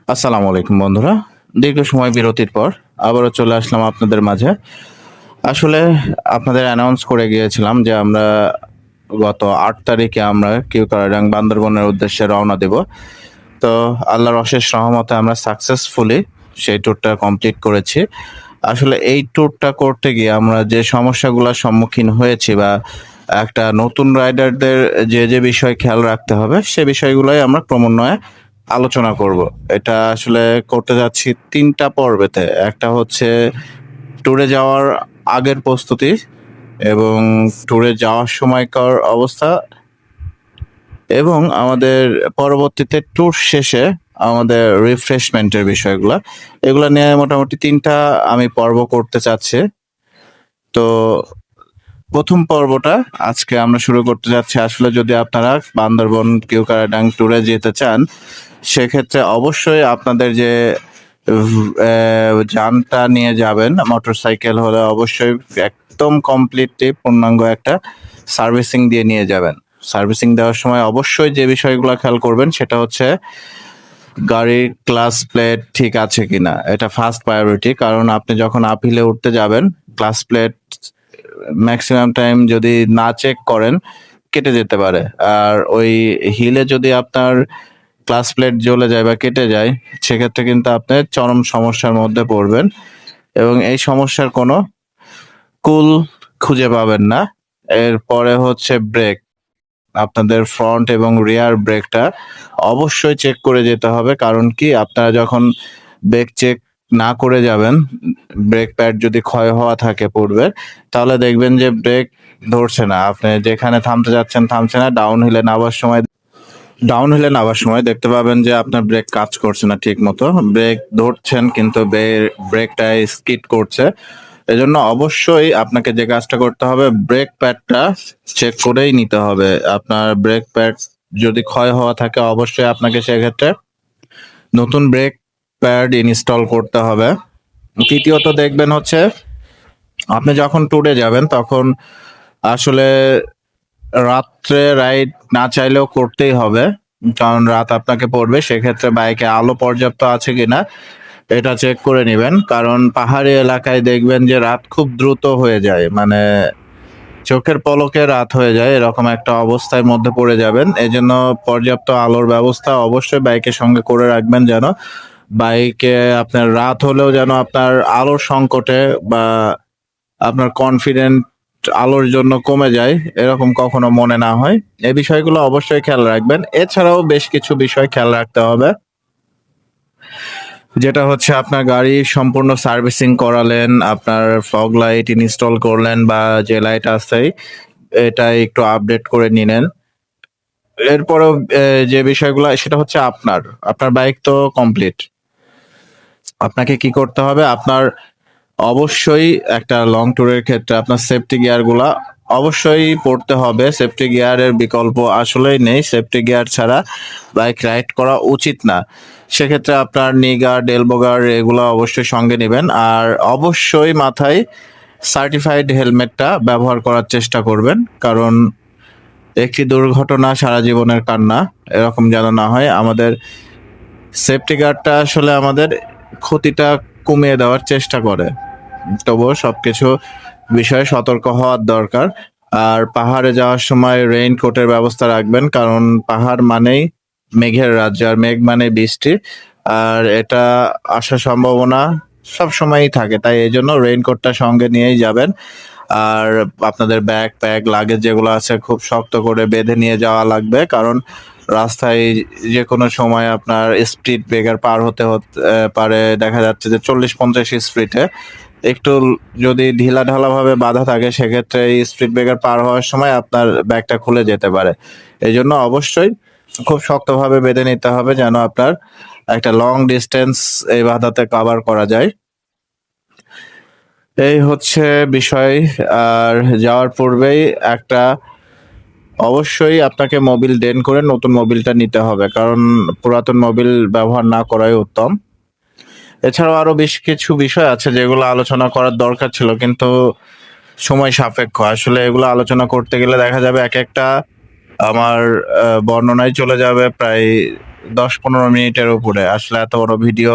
আসসালামু আলাইকুম বন্ধুরা। দীর্ঘ সময় বিরতির পর আবারও চলে আসলাম আপনাদের মাঝে। আসলে আপনাদের অ্যানাউন্স করে গিয়েছিলাম যে আমরা গত ৮ তারিখে আমরা কিউকারাডাং বান্দরবনের উদ্দেশ্যে রওনা দেব। তো আল্লাহর অশেষ রহমতে আমরা সাকসেসফুলি সেই ট্যুরটা কমপ্লিট করেছি। আসলে এই ট্যুরটা করতে গিয়ে আমরা যে সমস্যাগুলোর সম্মুখীন হয়েছি বা একটা নতুন রাইডারদের যে বিষয় খেয়াল রাখতে হবে সে বিষয়গুলোই আমরা ক্রমান্বয়ে আলোচনা করব। এটা আসলে করতে যাচ্ছি ৩ টা পর্বেতে। একটা হচ্ছে ট্যুরে যাওয়ার আগের প্রস্তুতি এবং ট্যুরে যাওয়ার সময়কার অবস্থা এবং আমাদের পরবর্তীতে ট্যুর শেষে আমাদের রিফ্রেশমেন্টের বিষয়গুলা। এগুলা নিয়ে মোটামুটি ৩ টা আমি পর্ব করতে চাচ্ছি। তো ১ম পর্বটা আজকে আমরা শুরু করতে যাচ্ছি। আসলে যদি আপনারা বান্দরবন কিউকারাডাং ট্যুরে যেতে চান, সেক্ষেত্রে অবশ্যই আপনাদের যে যানটা নিয়ে যাবেন, মোটরসাইকেল হলে অবশ্যই একদম কমপ্লিটলি পূর্ণাঙ্গ একটা সার্ভিসিং দিয়ে নিয়ে যাবেন। সার্ভিসিং দেওয়ার সময় অবশ্যই যে বিষয়গুলো খেয়াল করবেন সেটা হচ্ছে গাড়ির ক্লাচ প্লেট ঠিক আছে কিনা। এটা ফার্স্ট প্রায়োরিটি। কারণ আপনি যখন আপহিলে উঠতে যাবেন, ক্লাচ প্লেট ম্যাক্সিমাম টাইম যদি না চেক করেন কেটে যেতে পারে। আর ওই হিলে যদি আপনার ক্লাচ প্লেট জ্বলে যায় বা কেটে যায়, সেক্ষেত্রে কিন্তু আপনি চরম সমস্যার মধ্যে পড়বেন এবং এই সমস্যার কোনো কুল খুঁজে পাবেন না। এরপরে হচ্ছে ব্রেক। আপনাদের ফ্রন্ট এবং রিয়ার ব্রেকটা অবশ্যই চেক করে যেতে হবে। কারণ কি আপনারা যখন ব্রেক চেক না করে যাবেন, ব্রেক প্যাড যদি ক্ষয় হওয়া থাকে পূর্বের, তাহলে দেখবেন যে ব্রেক ধরছে না। আপনি যেখানে থামতে যাচ্ছেন থামছে না। ডাউন হিলে নামার সময় দেখতে পাবেন যে আপনার ব্রেক কাজ করছে না ঠিক মতো। ব্রেক ধরছেন কিন্তু ব্রেকটা স্কিড করছে। এজন্য অবশ্যই আপনাকে যে কাজটা করতে হবে, ব্রেক প্যাডটা চেক করেই নিতে হবে। আপনার ব্রেক প্যাড যদি ক্ষয় হওয়া থাকে অবশ্যই আপনাকে সেক্ষেত্রে নতুন ব্রেক প্যাড ইনস্টল করতে হবে। তৃতীয়ত দেখবেন হচ্ছে আপনি যখন ট্যুরে যাবেন তখন আসলে রাত্রে রাইড না চাইলেও করতেই হবে। কারণ রাত আপনাকে পড়বে। সেক্ষেত্রে বাইকে আলো পর্যাপ্ত আছে কিনা এটা চেক করে নিবেন। কারণ পাহাড়ি এলাকায় দেখবেন যে রাত খুব দ্রুত হয়ে যায়। মানে চোখের পলকে রাত হয়ে যায়, এরকম একটা অবস্থার মধ্যে পড়ে যাবেন। এজন্য পর্যাপ্ত আলোর ব্যবস্থা অবশ্যই বাইকের সঙ্গে করে রাখবেন, যেন বাইকে আপনার রাত হলেও যেন আপনার আলোর সংকটে বা আপনার কনফিডেন্ট আলোর জন্য কমে যায়, এরকম কখনো মনে না হয়। এই বিষয়গুলো অবশ্যই খেয়াল রাখবেন। এছাড়াও বেশ কিছু বিষয় খেয়াল রাখতে হবে। যেটা হচ্ছে আপনার গাড়ি সম্পূর্ণ সার্ভিসিং করালেন, আপনার ফগ লাইট ইনস্টল করলেন বা যে লাইট আছে এটা একটু আপডেট করে নিলেন। এরপরেও যে বিষয়গুলো সেটা হচ্ছে আপনার বাইক তো কমপ্লিট। আপনাকে কি করতে হবে? আপনার অবশ্যই একটা লং ট্যুরের ক্ষেত্রে আপনার সেফটি গিয়ারগুলা অবশ্যই পড়তে হবে। সেফটি গিয়ারের বিকল্প আসলেই নেই। সেফটি গিয়ার ছাড়া বাইক রাইড করা উচিত না। সেক্ষেত্রে আপনার নি গার্ড, এলবো গার্ড এগুলো অবশ্যই সঙ্গে নিবেন। আর অবশ্যই মাথায় সার্টিফাইড হেলমেটটা ব্যবহার করার চেষ্টা করবেন। কারণ একটি দুর্ঘটনা সারা জীবনের কান্না, এরকম যেন না হয়। আমাদের সেফটি গার্ডটা আসলে আমাদের ক্ষতিটা কমিয়ে দেওয়ার চেষ্টা করে। তবুও সবকিছু বিষয়ে সতর্ক হওয়ার দরকার। আর পাহাড়ে যাওয়ার সময় রেইনকোটের ব্যবস্থা রাখবেন। কারণ পাহাড় মানেই মেঘের রাজ্য, আর মেঘ মানে বৃষ্টি। আর এটা আসার সম্ভাবনা সবসময়ই থাকে। তাই এজন্য রেইনকোটটা সঙ্গে নিয়েই যাবেন। আর আপনাদের ব্যাকপ্যাক, লাগেজ যেগুলো আছে খুব শক্ত করে বেঁধে নিয়ে যাওয়া লাগবে। কারণ রাস্তায় যেকোনো সময় আপনার স্পিড ব্রেকার পার হতে পারে। দেখা যাচ্ছে যে ৪০-৫০ স্পিডে একটু যদি ঢিলাঢালাভাবে বাঁধা থাকে, সেক্ষেত্রে এই স্পিড ব্রেকার পার হওয়ার সময় আপনার ব্যাগটা খুলে যেতে পারে। এজন্য অবশ্যই খুব শক্তভাবে বেঁধে নিতে হবে যেন আপনার একটা লং ডিস্টেন্স এই বাধাতে কভার করা যায়। এই হচ্ছে বিষয়। আর যাওয়ার পূর্বেই একটা অবশ্যই আপনাকে মোবিল ডেন করে নতুন মোবিলটা নিতে হবে। কারণ পুরাতন মোবিল ব্যবহার না করাই উত্তম। এছাড়াও আরো বেশ কিছু বিষয় আছে যেগুলো আলোচনা করার দরকার ছিল, কিন্তু সময় সাপেক্ষ। আসলে এগুলো আলোচনা করতে গেলে দেখা যাবে এক একটা আমার বর্ণনায় চলে যাবে প্রায় 10-15 মিনিটের উপরে, আসলে এত বড় ভিডিও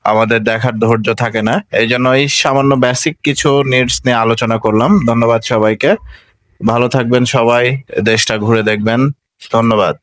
আমাদের দেখার ধৈর্য থাকে না। এই জন্য এই সামান্য বেসিক কিছু নিডস নিয়ে আলোচনা করলাম। ধন্যবাদ সবাইকে, ভালো থাকবেন সবাই, দেশটা ঘুরে দেখবেন। ধন্যবাদ।